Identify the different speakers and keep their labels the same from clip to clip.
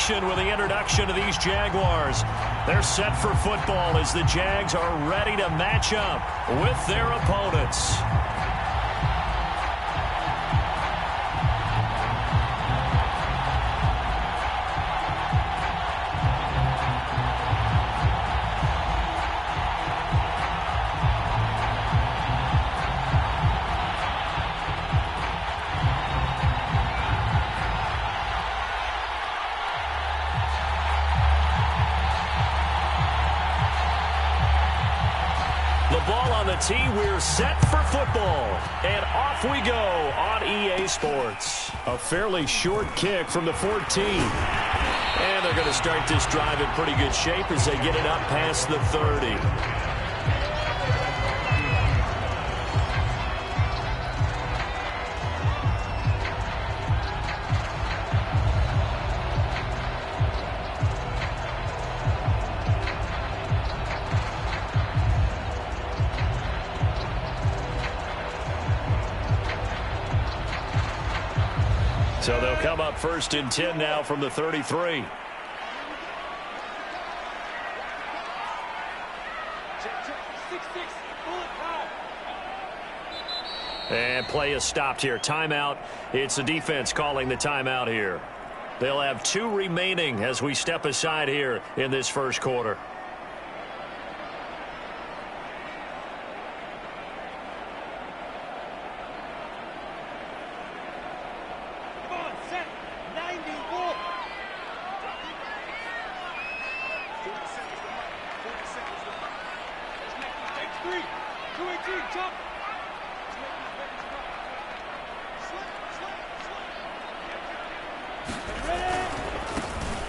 Speaker 1: action with the introduction of these Jaguars. They're set for football as the Jags are ready to match up with their opponents. Tee, we're set for football, and off we go on EA Sports. A fairly short kick from the 14. And they're going to start this drive in pretty good shape as they get it up past the 30. So they'll come up 1st and 10 now from the 33. And play is stopped here. Timeout. It's the defense calling the timeout here. They'll have 2 remaining as we step aside here in this first quarter.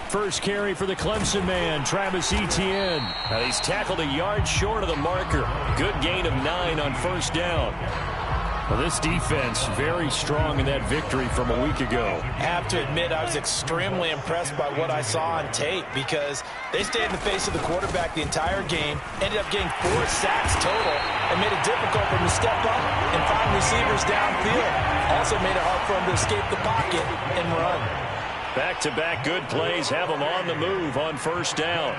Speaker 1: First carry for the Clemson man, Travis Etienne. Now he's tackled a yard short of the marker. Good gain of 9 on 1st down. Well, this defense very strong in that victory from a week ago.
Speaker 2: I have to admit, I was extremely impressed by what I saw on tape because they stayed in the face of the quarterback the entire game, ended up getting 4 sacks total, and made it difficult for him to step up and find receivers downfield. Also made it hard for him to escape the pocket and run.
Speaker 1: Back-to-back good plays have them on the move on 1st down.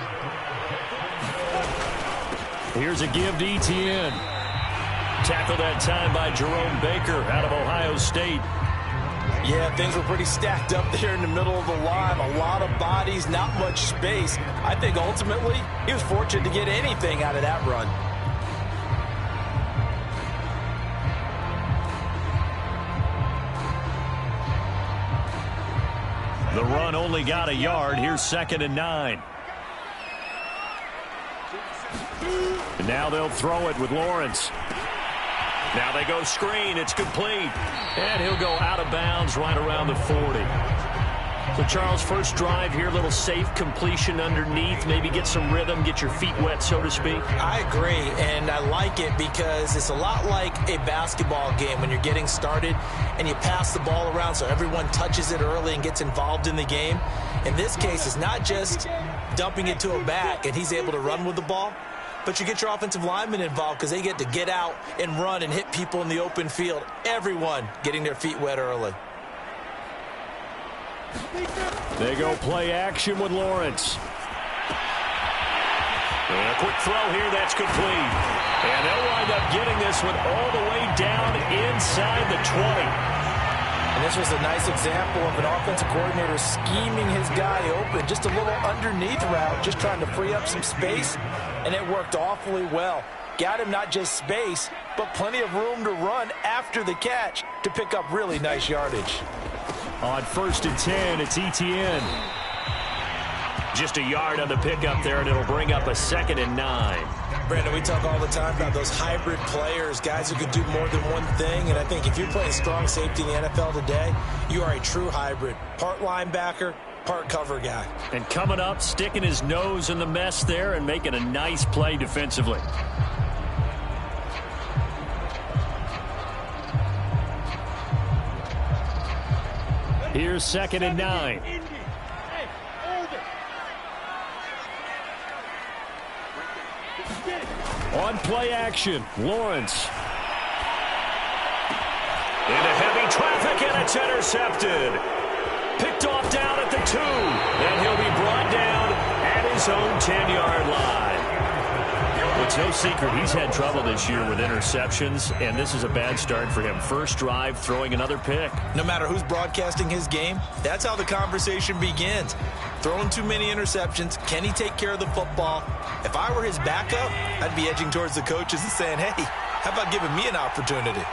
Speaker 1: Here's a give to Etienne. Tackled that time by Jerome Baker out of Ohio State.
Speaker 2: Yeah, things were pretty stacked up there in the middle of the line. A lot of bodies, not much space. I think ultimately he was fortunate to get anything out of that run.
Speaker 1: The run only got a yard. Here's 2nd and 9. And now they'll throw it with Lawrence. Now they go screen. It's complete. And he'll go out of bounds right around the 40. So, Charles, first drive here, little safe completion underneath. Maybe get some rhythm, get your feet wet, so to speak.
Speaker 2: I agree, and I like it because it's a lot like a basketball game when you're getting started and you pass the ball around so everyone touches it early and gets involved in the game. In this case, it's not just dumping it to a back and he's able to run with the ball, but you get your offensive linemen involved because they get to get out and run and hit people in the open field. Everyone getting their feet wet early.
Speaker 1: They go play action with Lawrence. And a quick throw here, that's complete. And they'll wind up getting this one all the way down inside the 20.
Speaker 2: And this was a nice example of an offensive coordinator scheming his guy open. Just a little underneath route, just trying to free up some space, and it worked awfully well. Got him not just space, but plenty of room to run after the catch to pick up really nice yardage.
Speaker 1: On 1st and 10, it's Etienne. Just a yard on the pickup there, and it'll bring up a 2nd and 9.
Speaker 2: Brandon, we talk all the time about those hybrid players, guys who can do more than one thing. And I think if you're playing strong safety in the NFL today, you are a true hybrid. Part linebacker, part cover guy.
Speaker 1: And coming up, sticking his nose in the mess there and making a nice play defensively. Here's 2nd and 9. On play action, Lawrence. Into heavy traffic, and it's intercepted. Picked off down at the 2. And he'll own 10-yard line. It's no secret he's had trouble this year with interceptions, and this is a bad start for him. First drive, throwing another pick.
Speaker 2: No matter who's broadcasting his game, that's how the conversation begins. Throwing too many interceptions, can he take care of the football? If I were his backup, I'd be edging towards the coaches and saying, hey, how about giving me an opportunity?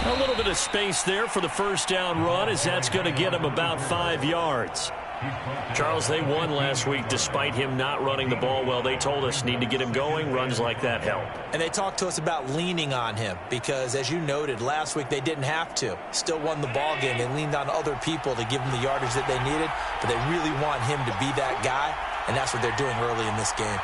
Speaker 1: A little bit of space there for the first down run, as that's going to get him about 5 yards. Charles, they won last week despite him not running the ball well. They told us need to get him going. Runs like that help.
Speaker 2: And they talked to us about leaning on him because, as you noted, last week they didn't have to. Still won the ball game. They leaned on other people to give them the yardage that they needed, but they really want him to be that guy, and that's what they're doing early in this game.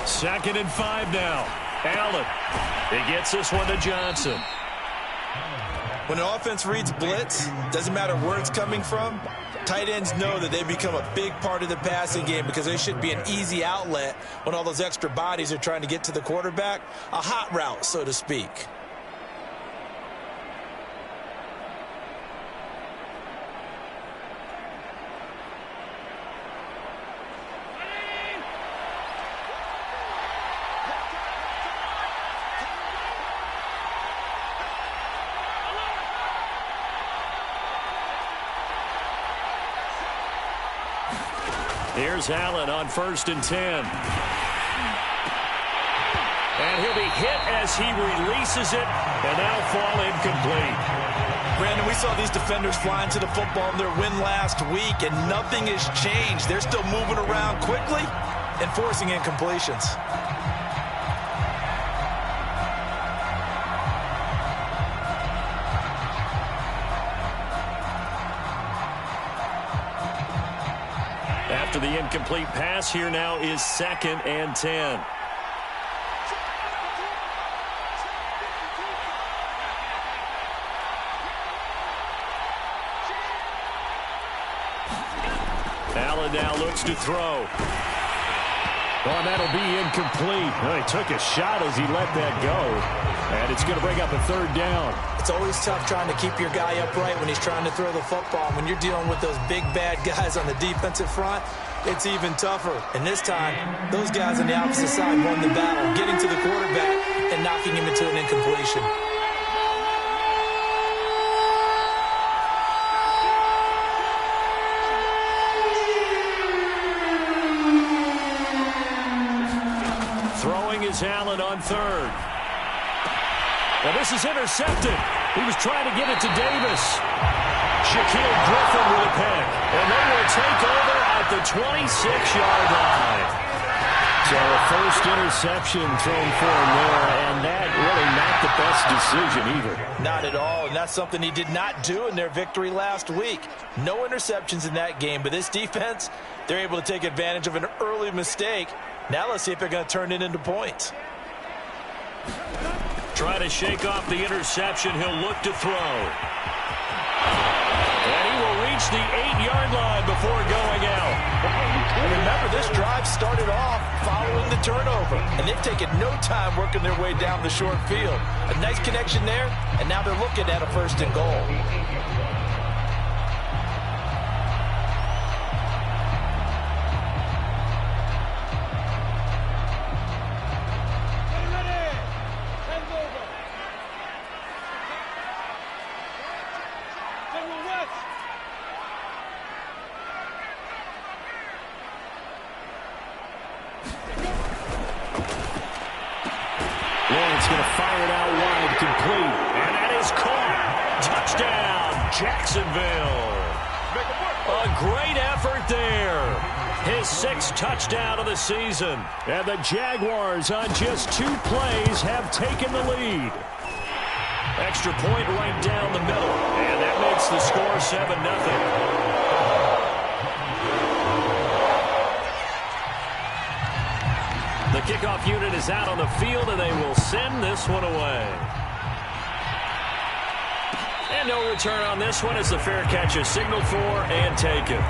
Speaker 1: Second and 5 now. Allen. He gets this one to Johnson.
Speaker 2: When an offense reads blitz, doesn't matter where it's coming from, tight ends know that they become a big part of the passing game because they should be an easy outlet when all those extra bodies are trying to get to the quarterback. A hot route, so to speak.
Speaker 1: Here's Allen on 1st and 10. And he'll be hit as he releases it, and that'll fall incomplete.
Speaker 2: Brandon, we saw these defenders flying to the football in their win last week, and nothing has changed. They're still moving around quickly and forcing incompletions.
Speaker 1: After the incomplete pass, here now is 2nd and 10. Allen now looks to throw. Oh, that'll be incomplete. Well, he took a shot as he let that go. And it's going to bring up a 3rd down.
Speaker 2: It's always tough trying to keep your guy upright when he's trying to throw the football. When you're dealing with those big, bad guys on the defensive front, it's even tougher. And this time, those guys on the opposite side won the battle, getting to the quarterback and knocking him into an incompletion.
Speaker 1: Throwing is Allen on 3rd. Well, this is intercepted. He was trying to get it to Davis. Shaquille Griffin with a pick. And they will take over at the 26-yard line. So a first interception thrown for him there, and that really not the best decision either.
Speaker 2: Not at all, and that's something he did not do in their victory last week. No interceptions in that game, but this defense, they're able to take advantage of an early mistake. Now let's see if they're going to turn it into points.
Speaker 1: Try to shake off the interception. He'll look to throw. And he will reach the 8-yard line before going out.
Speaker 2: And remember, this drive started off following the turnover, and they've taken no time working their way down the short field. A nice connection there, and now they're looking at a 1st and goal.
Speaker 1: Jacksonville. A great effort there. His 6th touchdown of the season. And the Jaguars on just 2 plays have taken the lead. Extra point right down the middle. And that makes the score 7-0. The kickoff unit is out on the field, and they will send this one away. And no return on this one as the fair catch is signaled for and taken.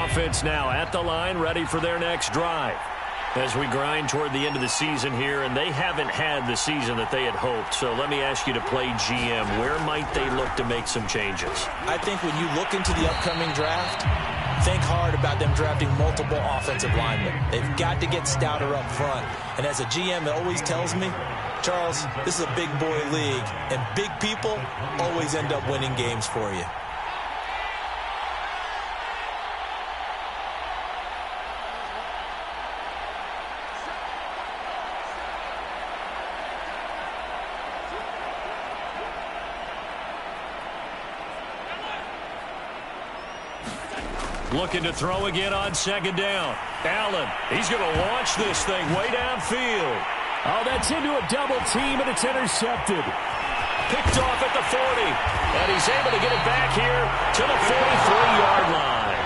Speaker 1: offense now at the line, ready for their next drive. As we grind toward the end of the season here, and they haven't had the season that they had hoped. So let me ask you to play GM. Where might they look to make some changes?
Speaker 2: I think when you look into the upcoming draft, think hard about them drafting multiple offensive linemen. They've got to get stouter up front. And as a GM, it always tells me, Charles, this is a big boy league, and big people always end up winning games for you.
Speaker 1: Looking to throw again on second down. Allen, he's going to launch this thing way downfield.
Speaker 3: Oh, that's into a double team, and it's intercepted.
Speaker 1: Picked off at the 40. And he's able to get it back here to the 43-yard line.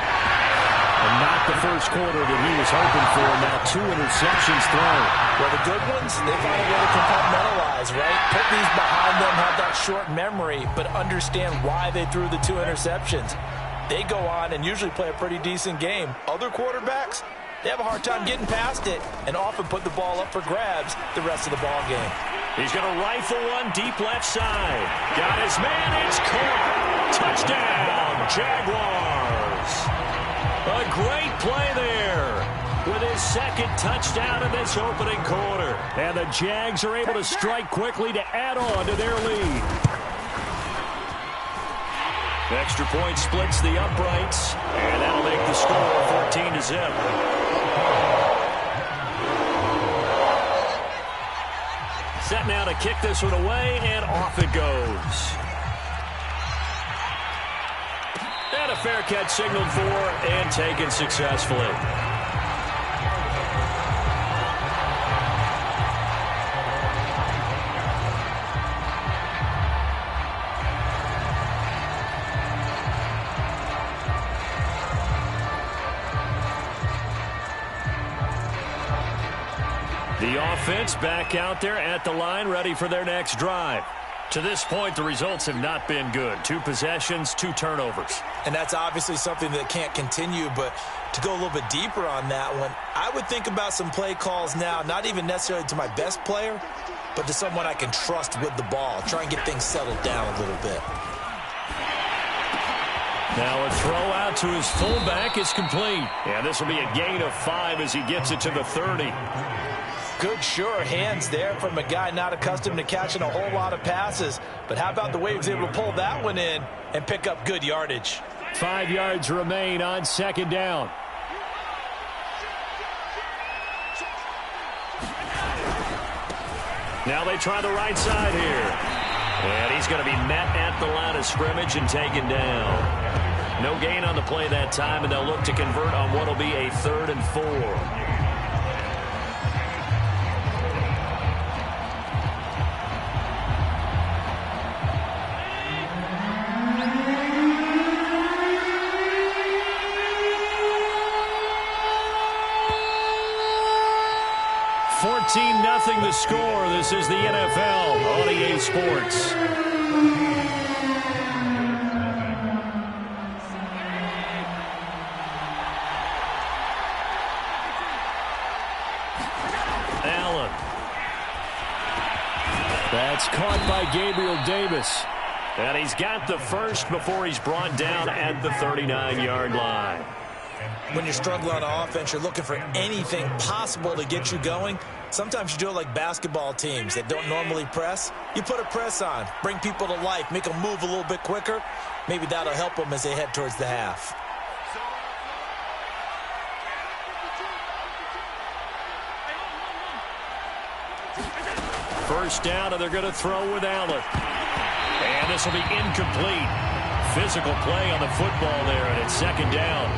Speaker 3: And not the first quarter that he was hoping for. Now 2 interceptions thrown.
Speaker 2: Well, the good ones, they find a way to compartmentalize, right? Put these behind them, have that short memory, but understand why they threw the 2 interceptions. They go on and usually play a pretty decent game. Other quarterbacks, they have a hard time getting past it and often put the ball up for grabs the rest of the ball game.
Speaker 1: He's going to rifle one deep left side. Got his man. It's caught. Touchdown, Jaguars. A great play there with his second touchdown in this opening quarter.
Speaker 3: And the Jags are able to strike quickly to add on to their lead.
Speaker 1: Extra point splits the uprights, and that'll make the score 14-0. Set now to kick this one away, and off it goes. And a fair catch signaled for and taken successfully. The offense back out there at the line, ready for their next drive. To this point, the results have not been good. 2 possessions, 2 turnovers.
Speaker 2: And that's obviously something that can't continue, but to go a little bit deeper on that one, I would think about some play calls now, not even necessarily to my best player, but to someone I can trust with the ball. Try and get things settled down a little bit.
Speaker 1: Now a throw out to his fullback is complete. And this will be a gain of 5 as he gets it to the 30.
Speaker 2: Good, sure hands there from a guy not accustomed to catching a whole lot of passes. But how about the way he was able to pull that one in and pick up good yardage?
Speaker 3: 5 yards remain on second down.
Speaker 1: Now they try the right side here. And he's going to be met at the line of scrimmage and taken down. No gain on the play that time, and they'll look to convert on what will be a 3rd and 4. Nothing the score. This is the NFL on EA Sports. Allen.
Speaker 3: That's caught by Gabriel Davis.
Speaker 1: And he's got the first before he's brought down at the 39-yard line.
Speaker 2: When you're struggling on offense, you're looking for anything possible to get you going. Sometimes you do it like basketball teams that don't normally press. You put a press on, bring people to life, make them move a little bit quicker. Maybe that'll help them as they head towards the half.
Speaker 1: First down, and they're going to throw with Allen. And this will be incomplete. Physical play on the football there, and it's second down.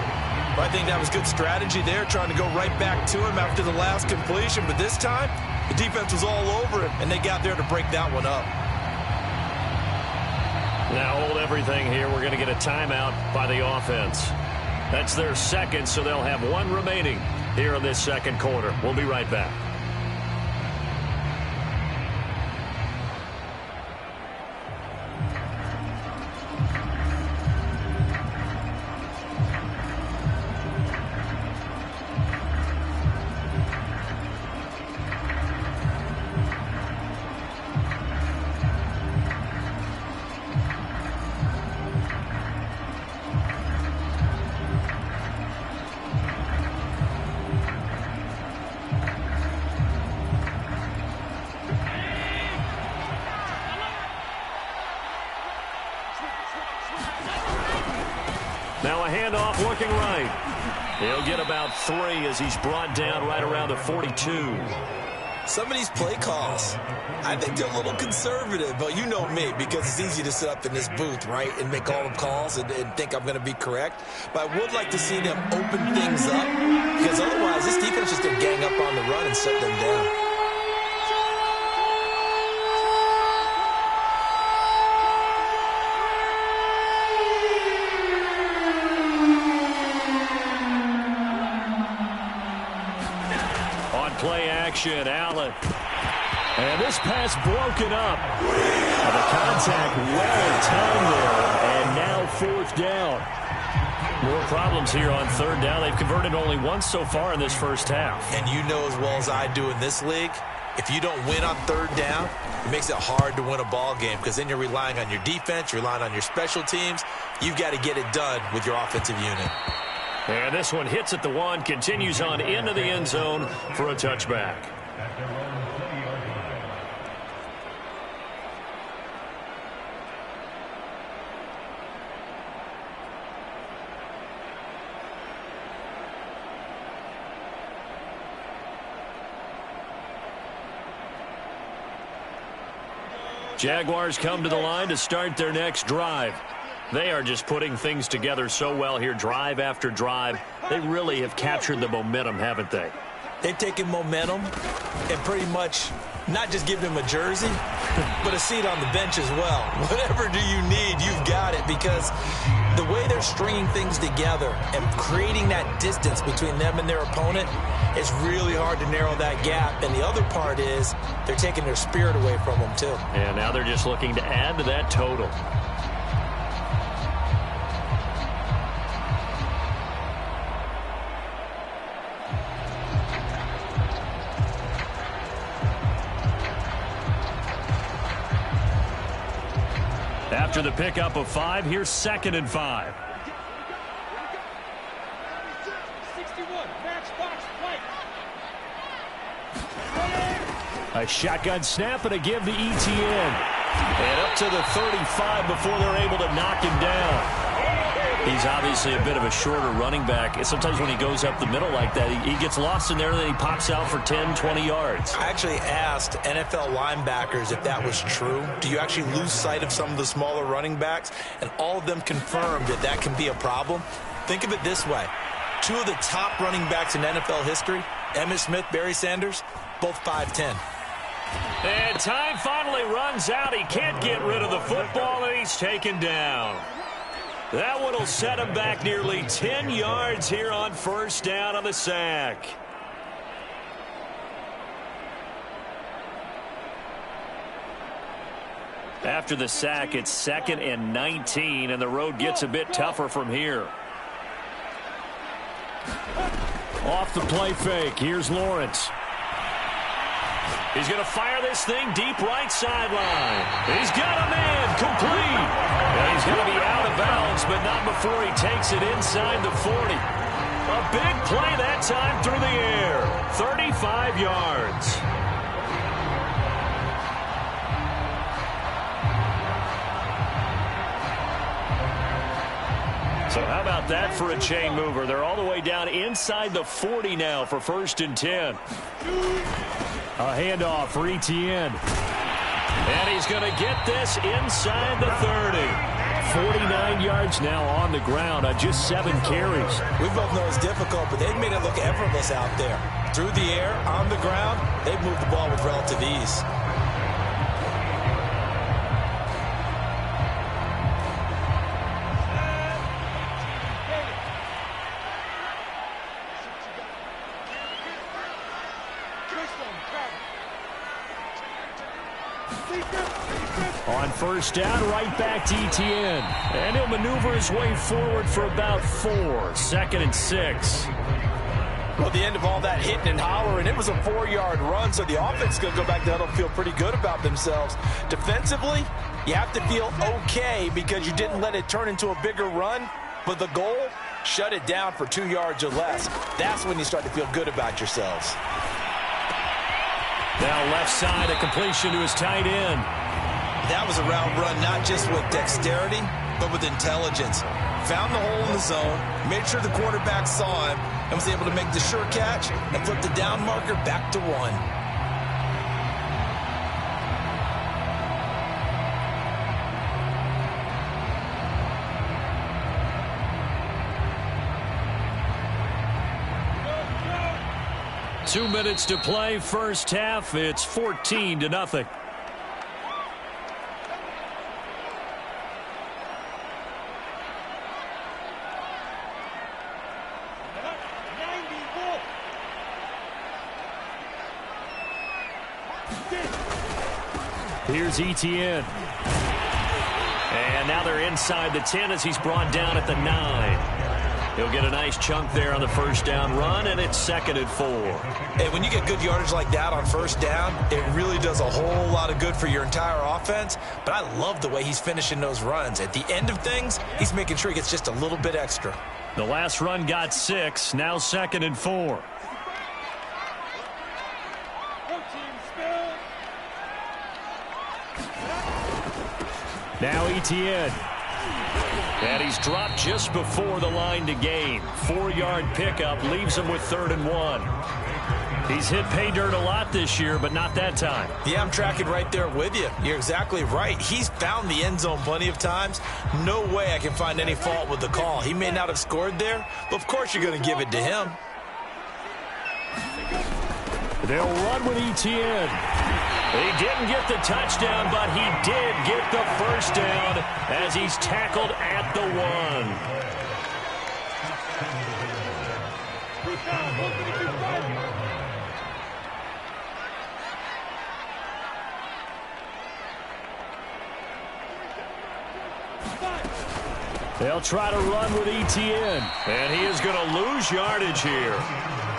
Speaker 2: I think that was good strategy there, trying to go right back to him after the last completion. But this time, the defense was all over him, and they got there to break that one up.
Speaker 1: Now hold everything here. We're going to get a timeout by the offense. That's their second, so they'll have 1 remaining here in this second quarter. We'll be right back. handoff looking right. He'll get about 3 as he's brought down right around the 42.
Speaker 2: Some of these play calls, I think they're a little conservative, but you know me, because it's easy to sit up in this booth, right, and make all the calls and think I'm going to be correct. But I would like to see them open things up, because otherwise this defense is going to gang up on the run and shut them down.
Speaker 1: Play action, Allen. And this pass broken up. And the contact well timed there. And now 4th down. More problems here on 3rd down. They've converted only once so far in this first half.
Speaker 2: And you know as well as I do in this league, if you don't win on 3rd down, it makes it hard to win a ball game, because then you're relying on your defense, you're relying on your special teams. You've got to get it done with your offensive unit.
Speaker 1: And this one hits at the 1, continues on into the end zone for a touchback. Jaguars come to the line to start their next drive. They are just putting things together so well here, drive after drive. They really have captured the momentum, haven't they?
Speaker 2: They've taken momentum and pretty much not just given him a jersey, but a seat on the bench as well. Whatever do you need, you've got it, because the way they're stringing things together and creating that distance between them and their opponent, it's really hard to narrow that gap. And the other part is they're taking their spirit away from them, too.
Speaker 1: And now they're just looking to add to that total. After the pickup of 5, here's 2nd and 5.
Speaker 4: 61, match box,
Speaker 1: A shotgun snap and a give to Etienne. And up to the 35 before they're able to knock him down. He's obviously a bit of a shorter running back. And sometimes when he goes up the middle like that, he gets lost in there and then he pops out for 10, 20 yards.
Speaker 2: I actually asked NFL linebackers if that was true. Do you actually lose sight of some of the smaller running backs? And all of them confirmed that that can be a problem. Think of it this way. 2 of the top running backs in NFL history, Emmitt Smith, Barry Sanders, both 5'10".
Speaker 1: And time finally runs out. He can't get rid of the football, and he's taken down. That one will set him back nearly 10 yards here on 1st down on the sack. After the sack, it's 2nd and 19, and the road gets a bit tougher from here. Off the play fake, here's Lawrence. He's going to fire this thing deep right sideline. He's got a man complete. And he's going to be out of bounds, but not before he takes it inside the 40. A big play that time through the air. 35 yards. So how about that for a chain mover? They're all the way down inside the 40 now for 1st and 10. A handoff for Etienne. And he's going to get this inside the 30. 49 yards now on the ground on just 7 carries.
Speaker 2: We both know it's difficult, but they've made it look effortless out there. Through the air, on the ground, they've moved the ball with relative ease.
Speaker 1: On 1st down, right back to Etienne. And he'll maneuver his way forward for about 4. 2nd and 6.
Speaker 2: Well, the end of all that hitting and hollering, it was a 4-yard run, so the offense is going to go back to huddle and feel pretty good about themselves. Defensively, you have to feel okay because you didn't let it turn into a bigger run, but the goal, shut it down for 2 yards or less. That's when you start to feel good about yourselves.
Speaker 1: Now left side, a completion to his tight end.
Speaker 2: That was a route run not just with dexterity, but with intelligence. found the hole in the zone, made sure the quarterback saw him, and was able to make the sure catch and flip the down marker back to 1.
Speaker 1: Go. 2 minutes to play, first half. It's 14-0. Here's Etienne. And now they're inside the 10 as he's brought down at the 9. He'll get a nice chunk there on the first down run, and it's 2nd and 4.
Speaker 2: Hey, when you get good yardage like that on first down, it really does a whole lot of good for your entire offense. But I love the way he's finishing those runs. At the end of things, he's making sure he gets just a little bit extra.
Speaker 1: The last run got 6, now 2nd and 4. Now Etienne. And he's dropped just before the line to gain. 4-yard pickup leaves him with 3rd and 1. He's hit pay dirt a lot this year, but not that time.
Speaker 2: Yeah, I'm tracking right there with you. You're exactly right. He's found the end zone plenty of times. No way I can find any fault with the call. He may not have scored there, but of course you're going to give it to him.
Speaker 1: They'll run with Etienne. He didn't get the touchdown, but he did get the first down as he's tackled at the 1. They'll try to run with Etienne, and he is going to lose yardage here.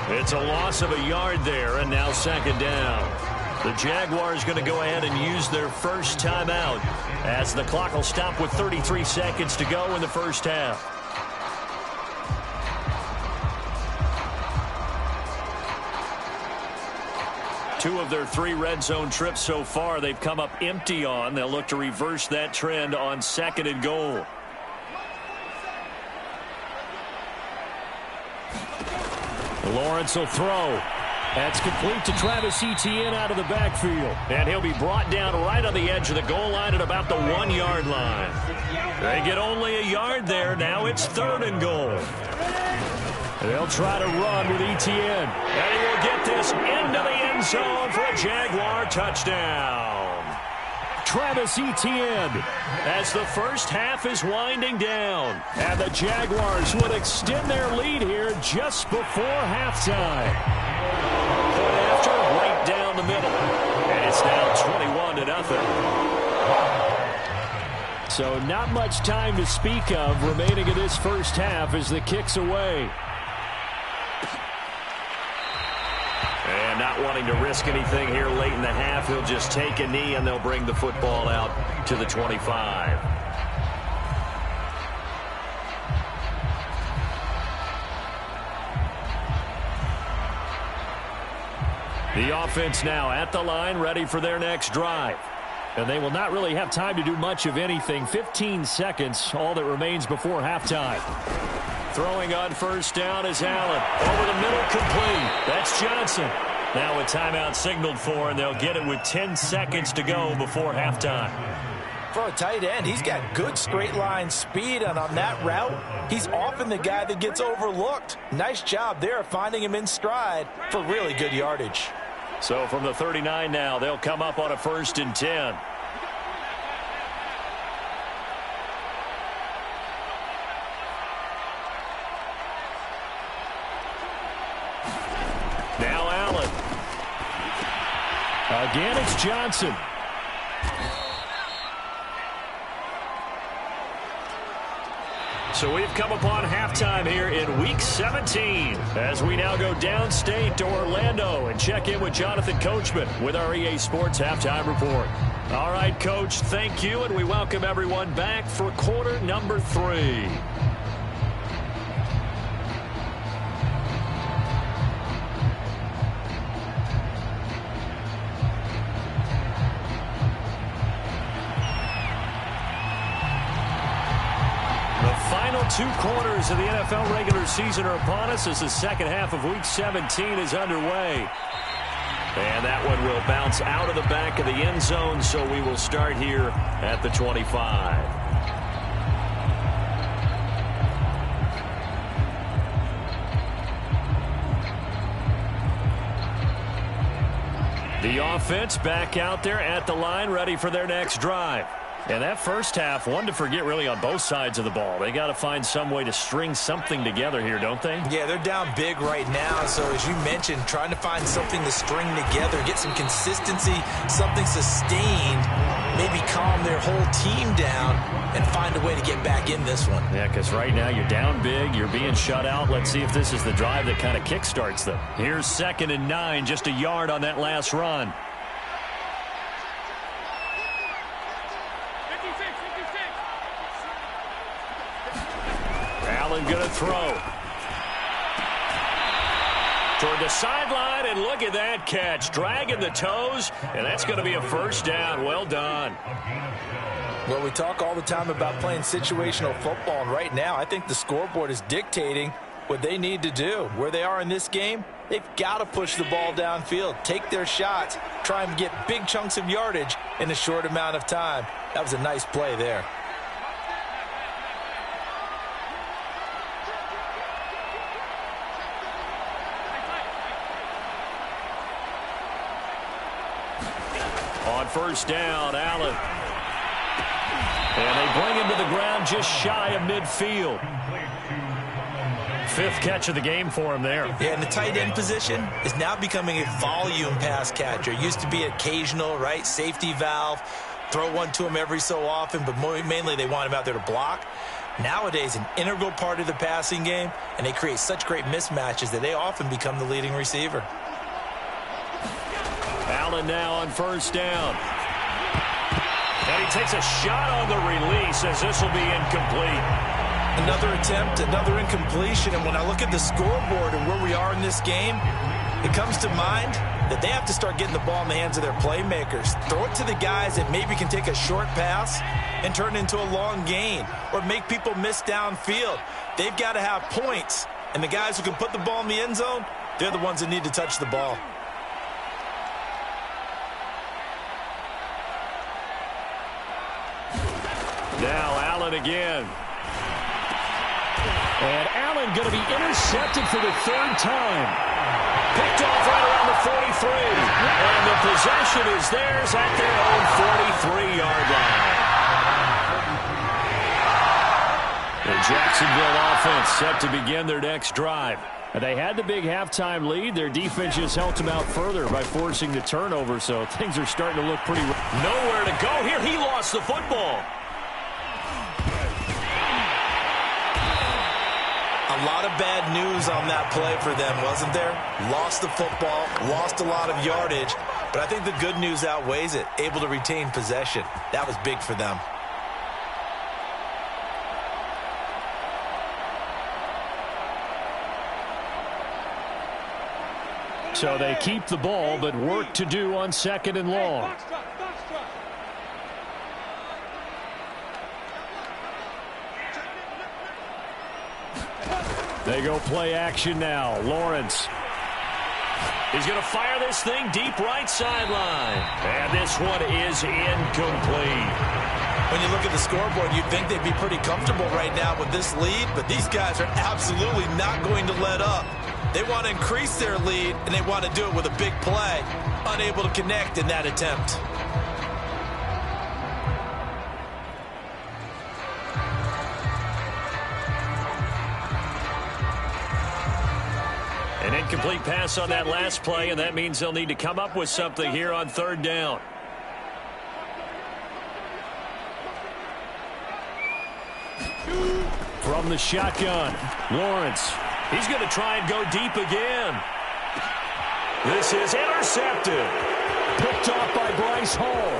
Speaker 1: It's a loss of a yard there, and now 2nd down. The Jaguars going to go ahead and use their first timeout as the clock will stop with 33 seconds to go in the first half. Two of their 3 red zone trips so far they've come up empty on. They'll look to reverse that trend on 2nd and goal. Lawrence will throw. That's complete to Travis Etienne out of the backfield. And he'll be brought down right on the edge of the goal line at about the 1-yard line. They get only a yard there. Now it's 3rd and goal. They'll try to run with Etienne. And he will get this into the end zone for a Jaguar touchdown. Travis Etienne as the first half is winding down. And the Jaguars would extend their lead here just before halftime. Point after, right down the middle. And it's now 21-0. So not much time to speak of remaining in this first half as the kick's away. And not wanting to risk anything here late in the half, he'll just take a knee and they'll bring the football out to the 25. The offense now at the line, ready for their next drive. And they will not really have time to do much of anything. 15 seconds, all that remains before halftime. Throwing on first down is Allen. Over the middle, complete. That's Johnson. Now a timeout signaled for, and they'll get it with 10 seconds to go before halftime.
Speaker 2: For a tight end, he's got good straight line speed, and on that route, he's often the guy that gets overlooked. Nice job there finding him in stride for really good yardage.
Speaker 1: So from the 39 now, they'll come up on a 1st and 10. Now Allen. Again, it's Johnson. So we've come upon halftime here in Week 17 as we now go downstate to Orlando and check in with Jonathan Coachman with our EA Sports Halftime Report. All right, Coach, thank you, and we welcome everyone back for quarter number 3. 2 quarters of the NFL regular season are upon us as the second half of Week 17 is underway. And that one will bounce out of the back of the end zone, so we will start here at the 25. The offense back out there at the line, ready for their next drive. And that first half, one to forget really on both sides of the ball. They got to find some way to string something together here, don't they?
Speaker 2: Yeah, they're down big right now. So as you mentioned, trying to find something to string together, get some consistency, something sustained, maybe calm their whole team down and find a way to get back in this one.
Speaker 1: Yeah, because right now you're down big, you're being shut out. Let's see if this is the drive that kind of kickstarts them. Here's 2nd and 9, just a yard on that last run. Allen going to throw. Toward the sideline, and look at that catch. Dragging the toes, and that's going to be a first down. Well done.
Speaker 2: Well, we talk all the time about playing situational football, and right now I think the scoreboard is dictating what they need to do. Where they are in this game, they've got to push the ball downfield, take their shots, try and get big chunks of yardage in a short amount of time. That was a nice play there.
Speaker 1: On first down, Allen. And they bring him to the ground just shy of midfield. 5th catch of the game for him there.
Speaker 2: Yeah, and the tight end position is now becoming a volume pass catcher. It used to be occasional, right? Safety valve. Throw one to him every so often, but mainly they want him out there to block. Nowadays, an integral part of the passing game, and they create such great mismatches that they often become the leading receiver.
Speaker 1: Allen now on first down. And he takes a shot on the release as this will be incomplete.
Speaker 2: Another attempt, another incompletion, and when I look at the scoreboard and where we are in this game, it comes to mind that they have to start getting the ball in the hands of their playmakers. Throw it to the guys that maybe can take a short pass and turn it into a long gain or make people miss downfield. They've got to have points, and the guys who can put the ball in the end zone, they're the ones that need to touch the ball.
Speaker 1: Now Allen again. And Allen going to be intercepted for the 3rd time. Picked off right around the 43. And the possession is theirs at their own 43-yard line. The Jacksonville offense set to begin their next drive. They had the big halftime lead. Their defense just helped them out further by forcing the turnover, so things are starting to look pretty... Nowhere to go here. He lost the football.
Speaker 2: A lot of bad news on that play for them, wasn't there? Lost the football, lost a lot of yardage, but I think the good news outweighs it. Able to retain possession. That was big for them.
Speaker 1: So they keep the ball, but work to do on 2nd and long.
Speaker 4: Box drop.
Speaker 1: They go play action now. Lawrence. He's going to fire this thing deep right sideline. And this one is incomplete.
Speaker 2: When you look at the scoreboard, you'd think they'd be pretty comfortable right now with this lead, but these guys are absolutely not going to let up. They want to increase their lead, and they want to do it with a big play. Unable to connect in that attempt.
Speaker 1: An incomplete pass on that last play, and that means they'll need to come up with something here on 3rd down. From the shotgun, Lawrence. He's going to try and go deep again. This is intercepted. Picked off by Bryce Hall.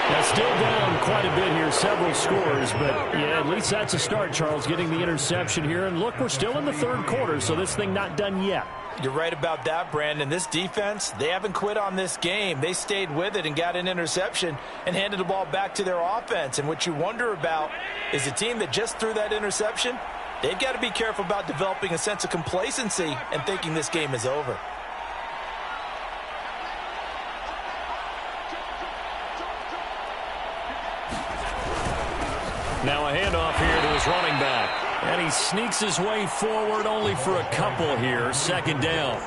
Speaker 1: That's still down
Speaker 3: quite a bit here, several scores, but yeah, at least that's a start, Charles, getting the interception here. And look, we're still in the third quarter, so this thing not done yet.
Speaker 2: You're right about that, Brandon. This defense, they haven't quit on this game. They stayed with it and got an interception and handed the ball back to their offense. And what you wonder about is the team that just threw that interception, they've got to be careful about developing a sense of complacency and thinking this game is over.
Speaker 1: Now a handoff here to his running back. And he sneaks his way forward only for a couple here. Second down.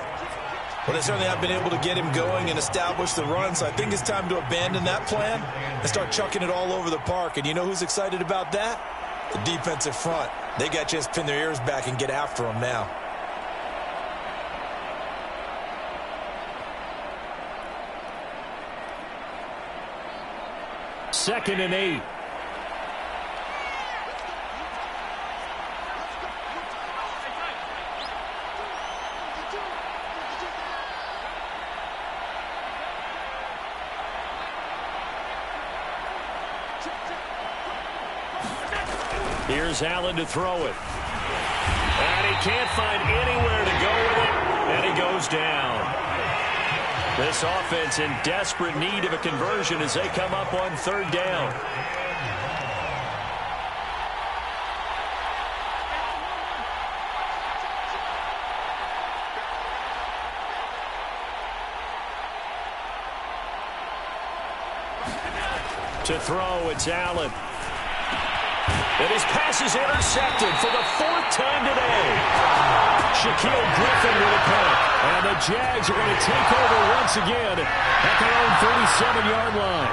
Speaker 2: Well, they certainly have been able to get him going and establish the run, so I think it's time to abandon that plan and start chucking it all over the park. And you know who's excited about that? The defensive front. They got to just pin their ears back and get after him now.
Speaker 3: Second and 8.
Speaker 1: Here's Allen to throw it. And he can't find anywhere to go with it, and he goes down. This offense in desperate need of a conversion as they come up on third down. To throw, it's Allen. And his pass is intercepted for the fourth time today. Shaquille Griffin with a pick. And the Jags are going to take over once again at their own 37-yard line.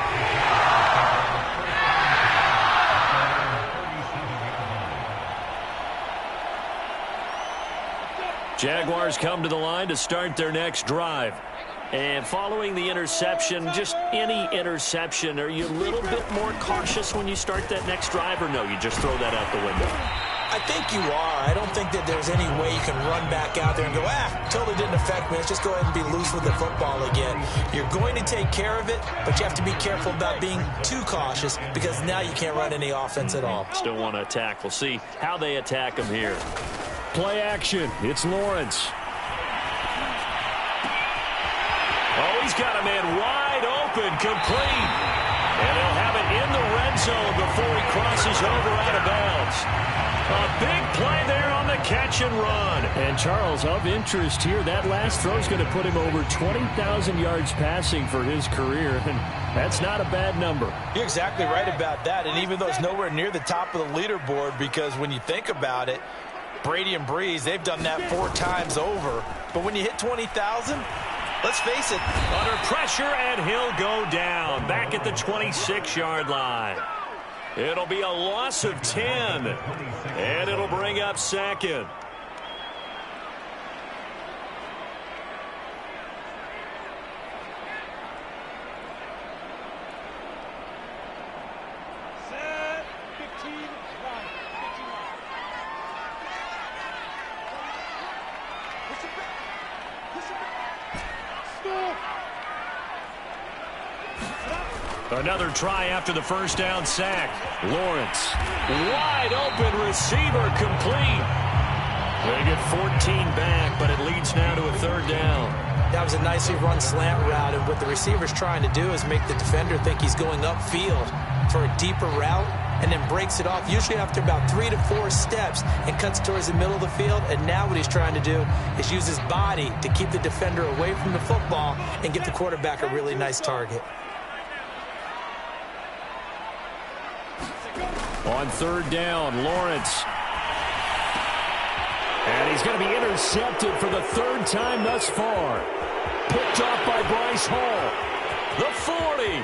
Speaker 1: Jaguars come to the line to start their next drive. And following the interception, just any interception, are you a little bit more cautious when you start that next drive, or no, you just throw that out the window?
Speaker 2: I think you are. I don't think that there's any way you can run back out there and go, totally didn't affect me. Let's just go ahead and be loose with the football again. You're going to take care of it, but you have to be careful about being too cautious because now you can't run any offense at all.
Speaker 1: Still want to attack. We'll see how they attack him here.
Speaker 3: Play action. It's Lawrence.
Speaker 1: Oh, he's got a man wide open, complete. And he'll have it in the red zone before he crosses over out of bounds. A big play there on the catch and run.
Speaker 3: And Charles, of interest here, that last throw is going to put him over 20,000 yards passing for his career. And that's not a bad number.
Speaker 2: You're exactly right about that. And even though it's nowhere near the top of the leaderboard, because when you think about it, Brady and Breeze, they've done that 4 times over. But when you hit 20,000... let's face it,
Speaker 1: under pressure, and he'll go down back at the 26-yard line. It'll be a loss of 10, and it'll bring up second.
Speaker 4: Set, 15, line, 15 line. Push it back. Push it back.
Speaker 1: Another try after the first down sack. Lawrence, wide open receiver, complete. They get 14 back, but it leads now to a third down.
Speaker 2: That was a nicely run slant route, and what the receiver's trying to do is make the defender think he's going upfield for a deeper route, and then breaks it off, usually after about 3 to 4 steps, and cuts towards the middle of the field. And now what he's trying to do is use his body to keep the defender away from the football and give the quarterback a really nice target.
Speaker 3: On third down, Lawrence. And he's going to be intercepted for the third time thus far. Picked off by Bryce Hall.
Speaker 1: The 40.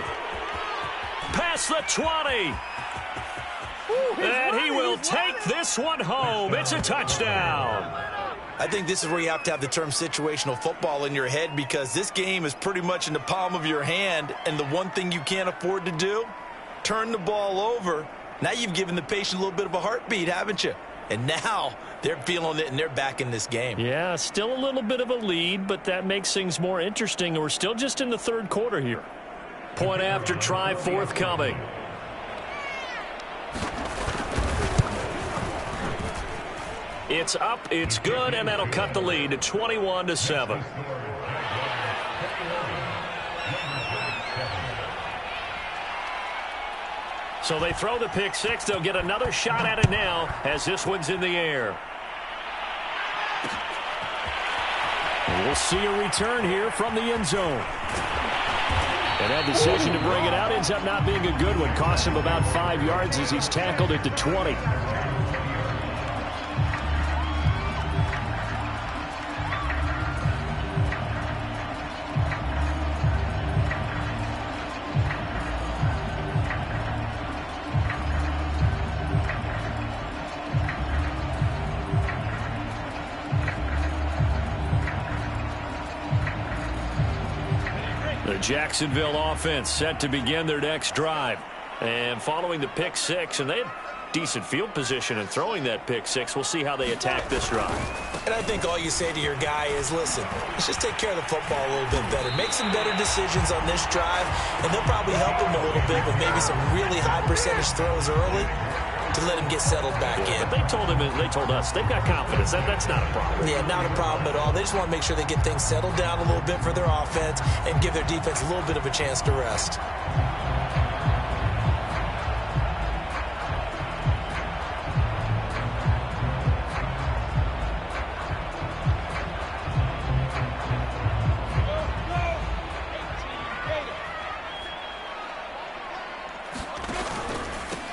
Speaker 1: Past the 20. And he will take this one home. It's a touchdown.
Speaker 2: I think this is where you have to have the term situational football in your head, because this game is pretty much in the palm of your hand, and the one thing you can't afford to do, turn the ball over. Now you've given the patient a little bit of a heartbeat, haven't you? And now they're feeling it, and they're back in this game.
Speaker 3: Yeah, still a little bit of a lead, but that makes things more interesting. We're still just in the third quarter here.
Speaker 1: Point after try forthcoming. It's up, it's good, and that'll cut the lead to 21-7. So they throw the pick six. They'll get another shot at it now as this one's in the air.
Speaker 3: And we'll see a return here from the end zone. And that decision to bring it out ends up not being a good one. Costs him about 5 yards as he's tackled at the 20.
Speaker 1: The Jacksonville offense set to begin their next drive. And following the pick six, and they had decent field position in throwing that pick six. We'll see how they attack this drive.
Speaker 2: And I think all you say to your guy is, listen, let's just take care of the football a little bit better. Make some better decisions on this drive, and they'll probably help him a little bit with maybe some really high percentage throws early to let him get settled back in.
Speaker 1: But they told us they've got confidence. That's not a problem.
Speaker 2: Yeah, not a problem at all. They just want to make sure they get things settled down a little bit for their offense and give their defense a little bit of a chance to rest.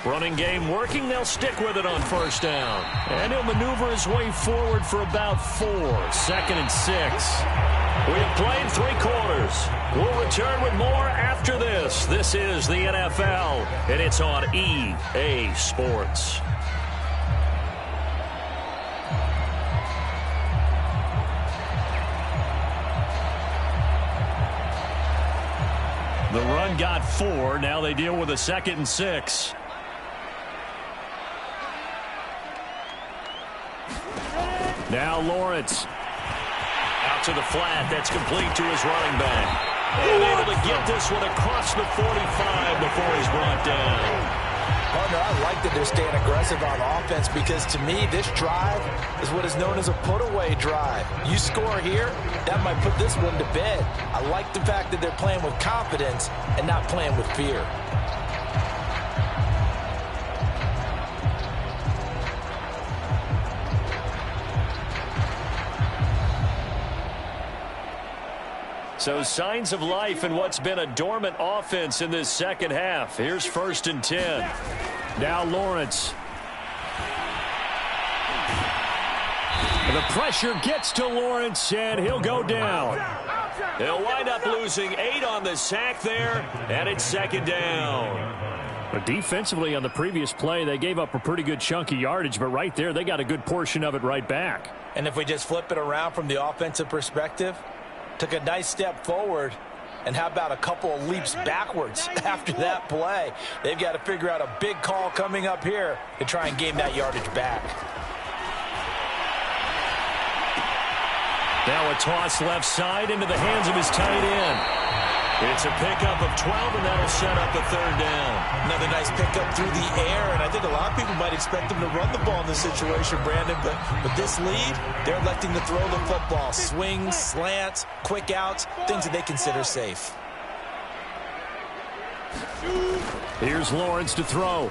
Speaker 1: Running game working. They'll stick with it on first down. And he'll maneuver his way forward for about 4. 2nd and 6. We have played 3 quarters. We'll return with more after this. This is the NFL, and it's on EA Sports. The run got 4. Now they deal with a 2nd and 6. Now Lawrence. Out to the flat. That's complete to his running back. And able to get this one across the 45 before he's brought down.
Speaker 2: Partner, I like that they're staying aggressive on offense because, to me, this drive is what is known as a put-away drive. You score here, that might put this one to bed. I like the fact that they're playing with confidence and not playing with fear.
Speaker 1: So signs of life in what's been a dormant offense in this second half. Here's 1st and 10. Now Lawrence. And the pressure gets to Lawrence, and he'll go down. They'll wind up losing 8 on the sack there, and it's 2nd down.
Speaker 3: But defensively on the previous play, they gave up a pretty good chunk of yardage, but right there, they got a good portion of it right back.
Speaker 2: And if we just flip it around from the offensive perspective, took a nice step forward, and how about a couple of leaps backwards after that play? They've got to figure out a big call coming up here to try and gain that yardage back.
Speaker 1: Now a toss left side into the hands of his tight end. It's a pickup of 12, and that'll set up a 3rd down.
Speaker 2: Another nice pickup through the air, and I think a lot of people might expect him to run the ball in this situation, Brandon, but with this lead, they're electing to throw the football. Swings, slants, quick outs, things that they consider safe.
Speaker 1: Here's Lawrence to throw.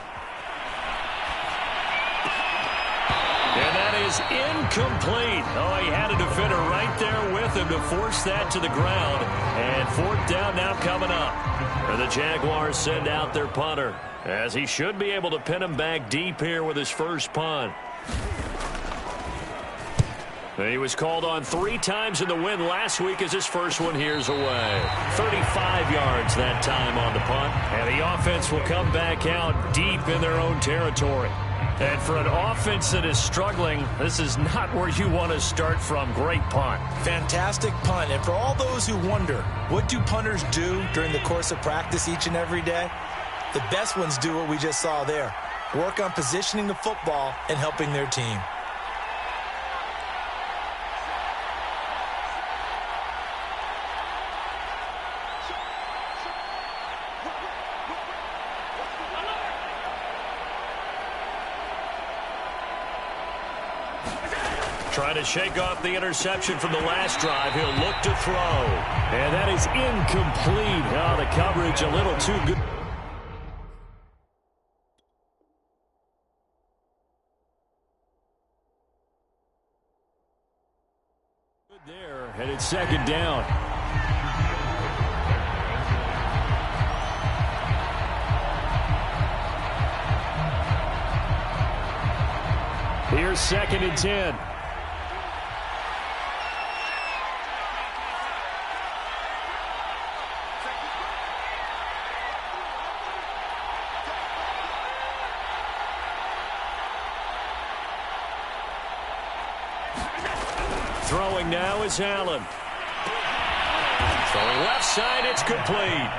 Speaker 1: And that is incomplete. Oh, he had a defender right there with him to force that to the ground. And 4th down now coming up. And the Jaguars send out their punter, as he should be able to pin him back deep here with his first punt. He was called on 3 times in the win last week as his first one here's away. 35 yards that time on the punt. And the offense will come back out deep in their own territory. And for an offense that is struggling, this is not where you want to start from. Great punt.
Speaker 2: Fantastic punt. And for all those who wonder, what do punters do during the course of practice each and every day? The best ones do what we just saw there. Work on positioning the football and helping their team.
Speaker 1: Trying to shake off the interception from the last drive. He'll look to throw. And that is incomplete. Oh, the coverage a little too good. There, and it's second down. Here's 2nd and 10. Throwing now is Allen. Throwing left side, it's complete.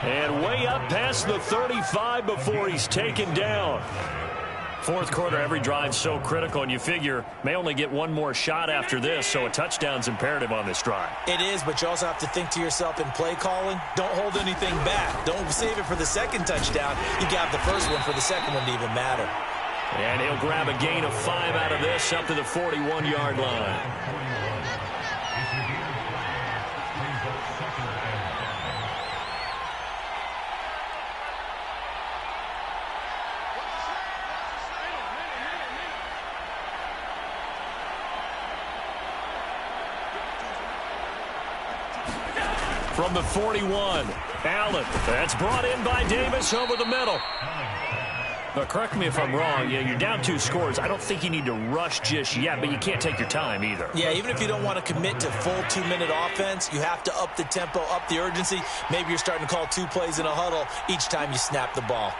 Speaker 1: And way up past the 35 before he's taken down. Fourth quarter, every drive so critical, and you figure may only get one more shot after this, so a touchdown's imperative on this drive.
Speaker 2: It is, but you also have to think to yourself in play calling, don't hold anything back. Don't save it for the second touchdown. You got the first one for the second one to even matter.
Speaker 1: And he'll grab a gain of 5 out of this up to the 41-yard line. From the 41, Allen. That's brought in by Davis over the middle. But correct me if I'm wrong. You're down 2 scores. I don't think you need to rush just yet, but you can't take your time either.
Speaker 2: Yeah, even if you don't want to commit to full 2-minute offense, you have to up the tempo, up the urgency. Maybe you're starting to call 2 plays in a huddle each time you snap the ball.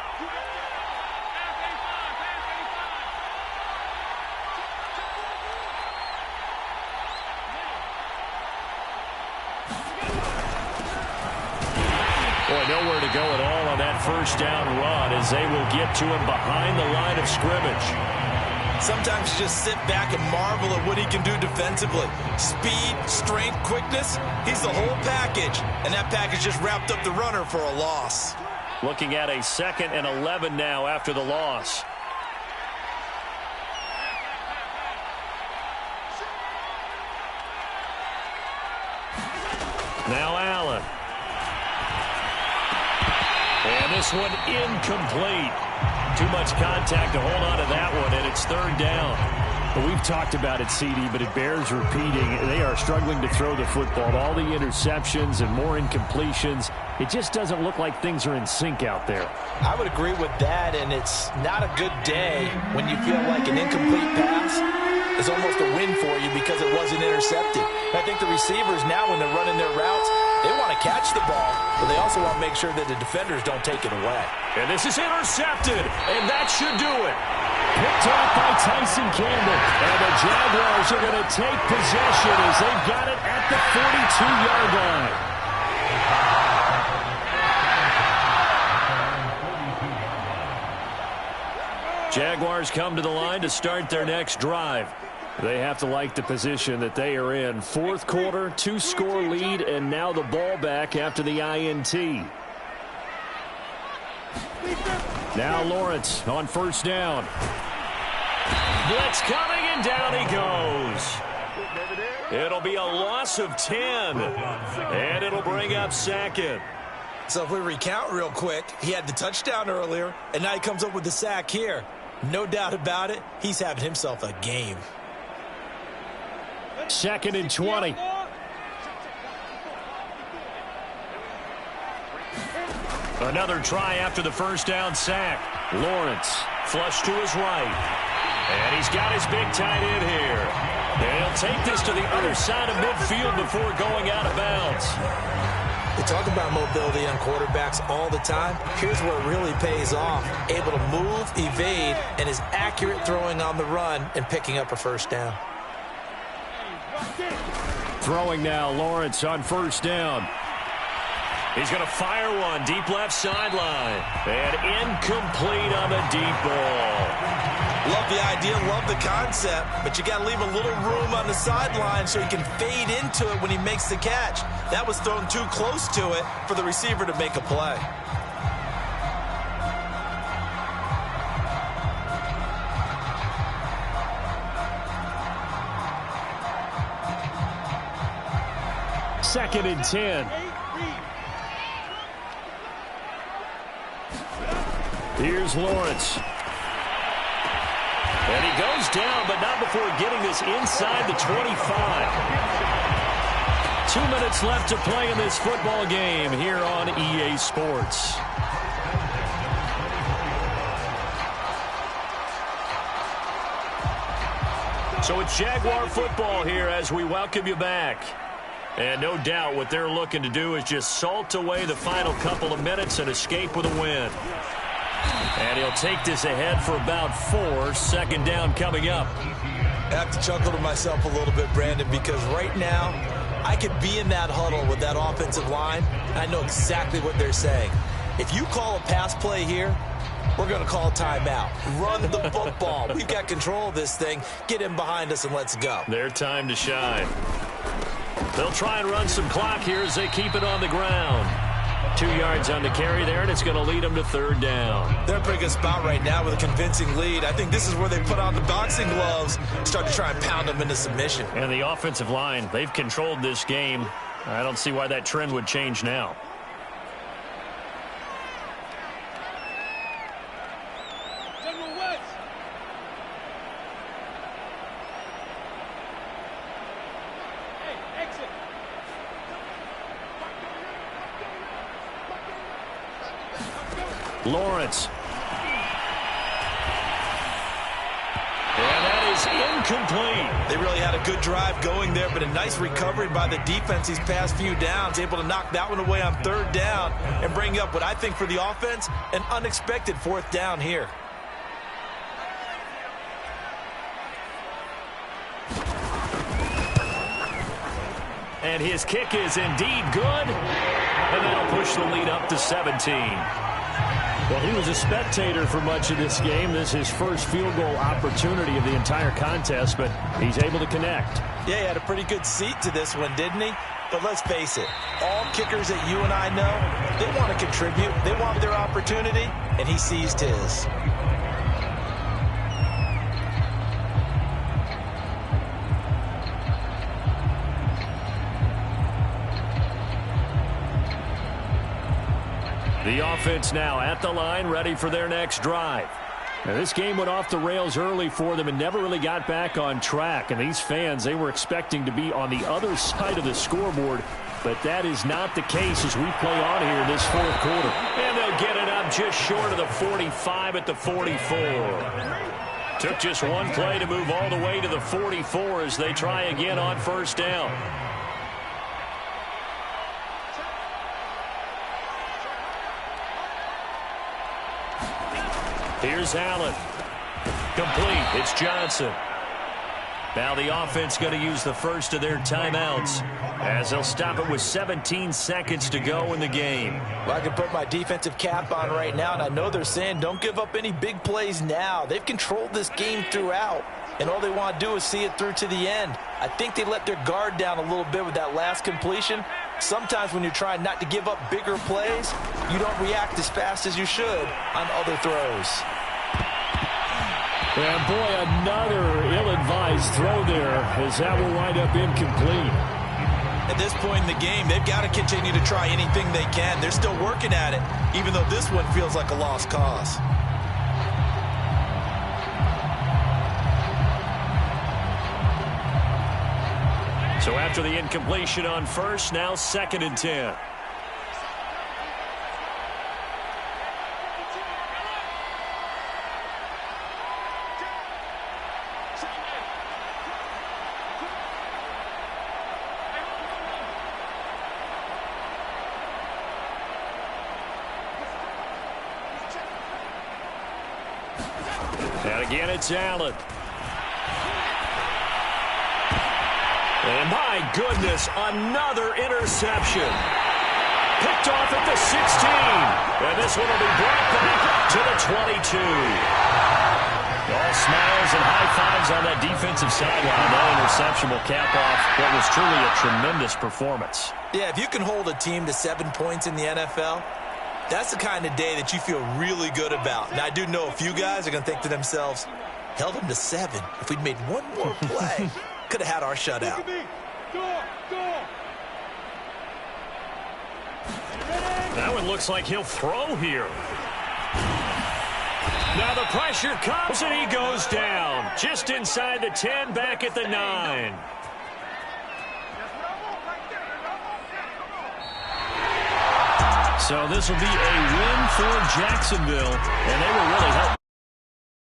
Speaker 1: Boy, nowhere to go at all on that first down run as they will get to him behind the line of scrimmage.
Speaker 2: Sometimes you just sit back and marvel at what he can do defensively. Speed, strength, quickness, he's the whole package. And that package just wrapped up the runner for a loss.
Speaker 1: Looking at a 2nd and 11 now after the loss. Now Allen. And this one incomplete. Too much contact to hold on to that one, and it's 3rd down.
Speaker 3: Well, we've talked about it, CD, but it bears repeating. They are struggling to throw the football. All the interceptions and more incompletions. It just doesn't look like things are in sync out there.
Speaker 2: I would agree with that, and it's not a good day when you feel like an incomplete pass is almost a win for you because it wasn't intercepted. And I think the receivers now, when they're running their routes, they want to catch the ball, but they also want to make sure that the defenders don't take it away.
Speaker 1: And this is intercepted, and that should do it.
Speaker 3: Picked off by Tyson Campbell.
Speaker 1: And the Jaguars are going to take possession as they've got it at the 42-yard line. Jaguars come to the line to start their next drive. They have to like the position that they are in. Fourth quarter, 2-score lead, and now the ball back after the INT. Now Lawrence on first down. Blitz coming, and down he goes. It'll be a loss of 10, and it'll bring up 2nd.
Speaker 2: So if we recount real quick, he had the touchdown earlier, and now he comes up with the sack here. No doubt about it, he's having himself a game.
Speaker 3: 2nd and 20.
Speaker 1: Another try after the first down sack. Lawrence flush to his right. And he's got his big tight end here. And he'll take this to the other side of midfield before going out of bounds.
Speaker 2: We talk about mobility on quarterbacks all the time. Here's where it really pays off. Able to move, evade, and is accurate throwing on the run and picking up a first down.
Speaker 3: Throwing now, Lawrence on first down.
Speaker 1: He's going to fire one deep left sideline. And incomplete on the deep ball.
Speaker 2: Love the idea, love the concept, but you got to leave a little room on the sideline so he can fade into it when he makes the catch. That was thrown too close to it for the receiver to make a play.
Speaker 3: 2nd and 10. Here's Lawrence. And he goes down, but not before getting this inside the 25. 2 minutes left to play in this football game here on EA Sports. So it's Jaguar football here as we welcome you back. And no doubt what they're looking to do is just salt away the final couple of minutes and escape with a win. And he'll take this ahead for about 4. 2nd down coming up.
Speaker 2: I have to chuckle to myself a little bit, Brandon, because right now I could be in that huddle with that offensive line, and I know exactly what they're saying. If you call a pass play here, we're going to call a timeout. Run the football. We've got control of this thing. Get in behind us and let's go.
Speaker 3: Their time to shine. They'll try and run some clock here as they keep it on the ground. 2 yards on the carry there, and it's going to lead them to 3rd down.
Speaker 2: They're in a pretty good spot right now with a convincing lead. I think this is where they put on the boxing gloves, start to try and pound them into submission.
Speaker 3: And the offensive line, they've controlled this game. I don't see why that trend would change now. Lawrence. And that is incomplete.
Speaker 2: They really had a good drive going there, but a nice recovery by the defense these past few downs, able to knock that one away on 3rd down and bring up what I think for the offense, an unexpected 4th down here.
Speaker 3: And his kick is indeed good. And that'll push the lead up to 17. Well, he was a spectator for much of this game. This is his first field goal opportunity of the entire contest, but he's able to connect.
Speaker 2: Yeah, he had a pretty good seat to this one, didn't he? But let's face it, all kickers that you and I know, they want to contribute. They want their opportunity, and he seized his.
Speaker 3: The offense now at the line, ready for their next drive. Now, this game went off the rails early for them and never really got back on track. And these fans, they were expecting to be on the other side of the scoreboard. But that is not the case as we play on here in this 4th quarter. And they'll get it up just short of the 45 at the 44. Took just one play to move all the way to the 44 as they try again on 1st down. Here's Allen. Complete. It's Johnson. Now the offense going to use the first of their timeouts as they'll stop it with 17 seconds to go in the game.
Speaker 2: Well, I can put my defensive cap on right now, and I know they're saying don't give up any big plays now. They've controlled this game throughout, and all they want to do is see it through to the end. I think they let their guard down a little bit with that last completion. Sometimes when you're trying not to give up bigger plays, you don't react as fast as you should on other throws.
Speaker 3: And boy, another ill-advised throw there as that will wind up incomplete.
Speaker 2: At this point in the game, they've got to continue to try anything they can. They're still working at it, even though this one feels like a lost cause.
Speaker 3: So after the incompletion on 1st, now 2nd and 10. And again, it's Allen. And my goodness, another interception. Picked off at the 16. And this one will be brought back to the 22. All smiles and high fives on that defensive sideline. That interception will cap off what was truly a tremendous performance.
Speaker 2: Yeah, if you can hold a team to 7 points in the NFL, that's the kind of day that you feel really good about. Now, I do know a few guys are going to think to themselves, held them to 7. If we'd made one more play, could have had our shutout.
Speaker 1: That one looks like he'll throw here. Now the pressure comes, and he goes down. Just inside the 10, back at the 9. So this will be a win for Jacksonville, and they will really help.